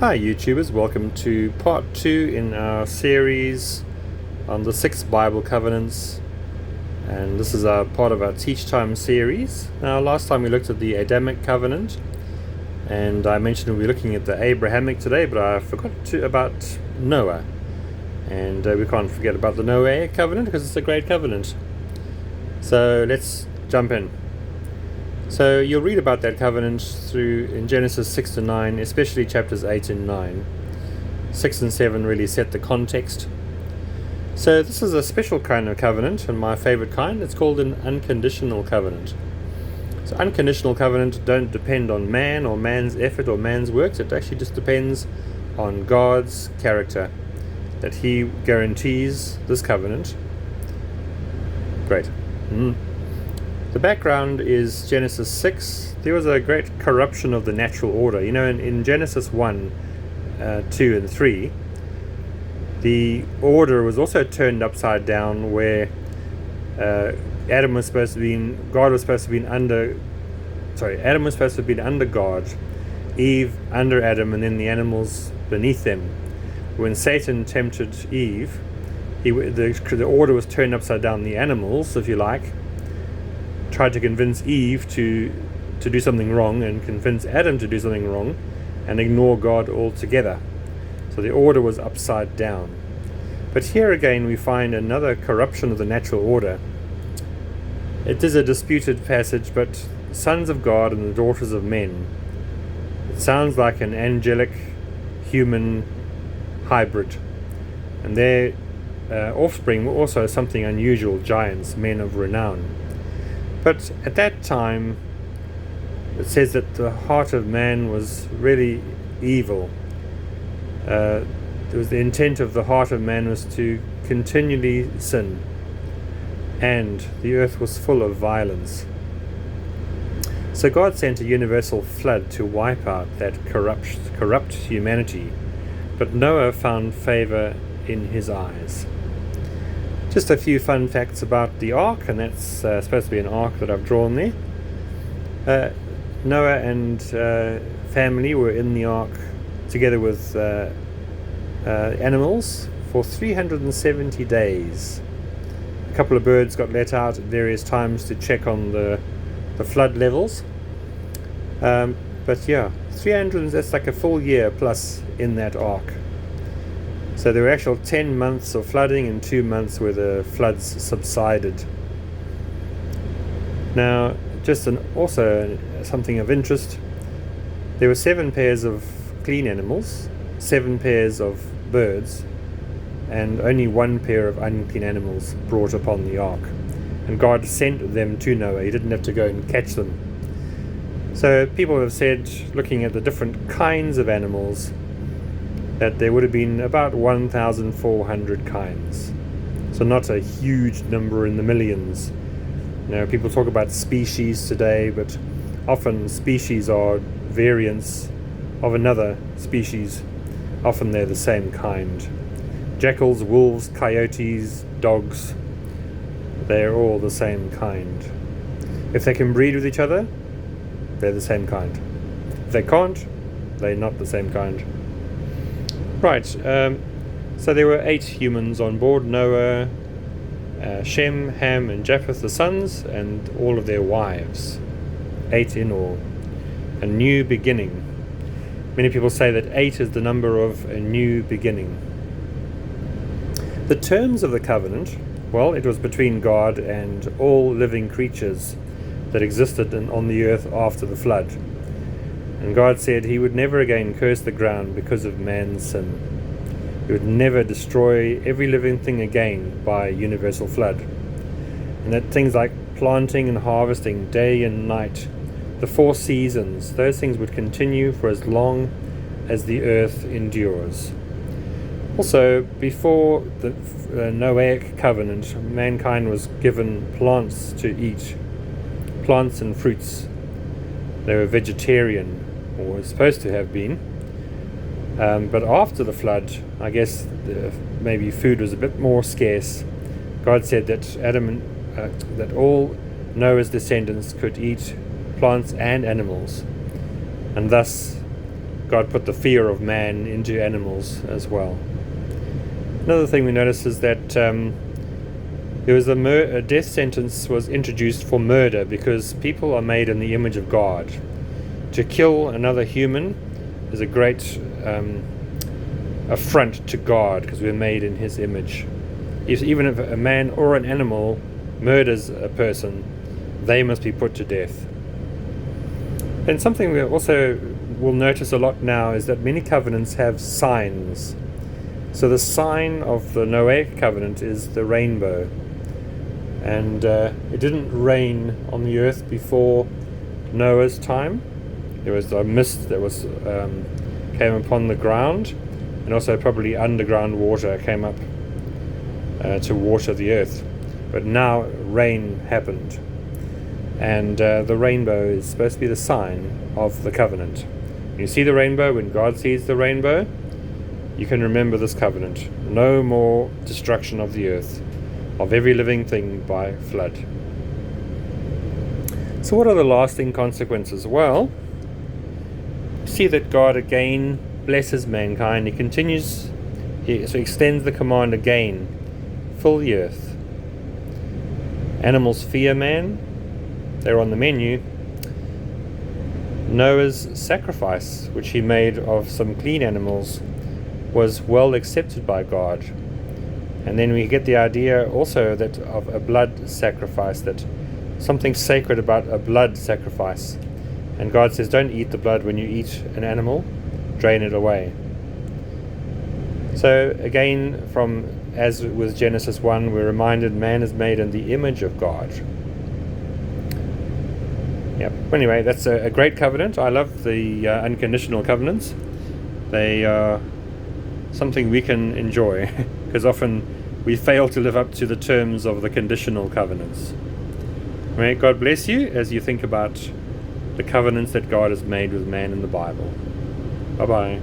Hi YouTubers, welcome to part 2 in our series on the 6 Bible covenants, and this is our part of our Teachtime series. Now last time we looked at the Adamic covenant, and I mentioned we're looking at the Abrahamic today, but I forgot about Noah, and we can't forget about the Noahic covenant because it's a great covenant. So let's jump in. So you'll read about that covenant through in Genesis 6 to 9, especially chapters 8 and 9. 6 and 7 really set the context. So this is a special kind of covenant, and my favorite kind. It's called an unconditional covenant. So unconditional covenant don't depend on man or man's effort or man's works. It actually just depends on God's character, that He guarantees this covenant. Great. The background is Genesis 6. There was a great corruption of the natural order. You know, in Genesis 1, 2 and 3, the order was also turned upside down, where Adam was supposed to be under God, Eve under Adam, and then the animals beneath them. When Satan tempted Eve, the order was turned upside down. The animals, if you like, tried to convince Eve to do something wrong, and convince Adam to do something wrong, and ignore God altogether. So the order was upside down. But here again we find another corruption of the natural order. It is a disputed passage, but sons of God and the daughters of men. It sounds like an angelic human hybrid, and their offspring were also something unusual, giants, men of renown. But at that time, it says that the heart of man was really evil. The intent of the heart of man was to continually sin, and the earth was full of violence. So God sent a universal flood to wipe out that corrupt humanity, but Noah found favor in His eyes. Just a few fun facts about the ark, and that's supposed to be an ark that I've drawn there. Noah and family were in the ark together with animals for 370 days. A couple of birds got let out at various times to check on the flood levels. But yeah, 300, that's like a full year plus in that ark. So there were actual 10 months of flooding and 2 months where the floods subsided. Now, also something of interest, there were 7 pairs of clean animals, 7 pairs of birds, and only 1 pair of unclean animals brought upon the ark. And God sent them to Noah. He didn't have to go and catch them. So people have said, looking at the different kinds of animals, that there would have been about 1,400 kinds. So not a huge number in the millions. You know, people talk about species today, but often species are variants of another species. Often they're the same kind. Jackals, wolves, coyotes, dogs, they're all the same kind. If they can breed with each other, they're the same kind. If they can't, they're not the same kind. Right, so there were 8 humans on board: Noah, Shem, Ham, and Japheth, the sons, and all of their wives. 8 in all. A new beginning. Many people say that 8 is the number of a new beginning. The terms of the covenant, well, it was between God and all living creatures that existed on the earth after the flood. And God said He would never again curse the ground because of man's sin. He would never destroy every living thing again by a universal flood. And that things like planting and harvesting, day and night, the 4 seasons, those things would continue for as long as the earth endures. Also, before the Noahic covenant, mankind was given plants to eat, plants and fruits. They were vegetarian, or were supposed to have been. But after the flood, I guess maybe food was a bit more scarce. God said that that all Noah's descendants could eat plants and animals, and thus God put the fear of man into animals as well. Another thing we notice is that there was a death sentence was introduced for murder, because people are made in the image of God. To kill another human is a great affront to God, because we're made in His image. Even if a man or an animal murders a person, they must be put to death. And something we also will notice a lot now is that many covenants have signs. So the sign of the Noahic covenant is the rainbow. And it didn't rain on the earth before Noah's time. There was a mist that was came upon the ground, and also probably underground water came up to water the earth. But now rain happened, and the rainbow is supposed to be the sign of the covenant. You see the rainbow, when God sees the rainbow, you can remember this covenant. No more destruction of the earth, of every living thing by flood. So what are the lasting consequences? Well, see that God again blesses mankind. He continues, so extends the command again: fill the earth. Animals fear man. They're on the menu. Noah's sacrifice, which he made of some clean animals, was well accepted by God. And then we get the idea also that of a blood sacrifice, that something sacred about a blood sacrifice. And God says, don't eat the blood when you eat an animal, drain it away. So again, as with Genesis 1, we're reminded man is made in the image of God. Yep. Anyway, that's a great covenant. I love the unconditional covenants. They are something we can enjoy, because often we fail to live up to the terms of the conditional covenants. May God bless you as you think about the covenants that God has made with man in the Bible. Bye-bye.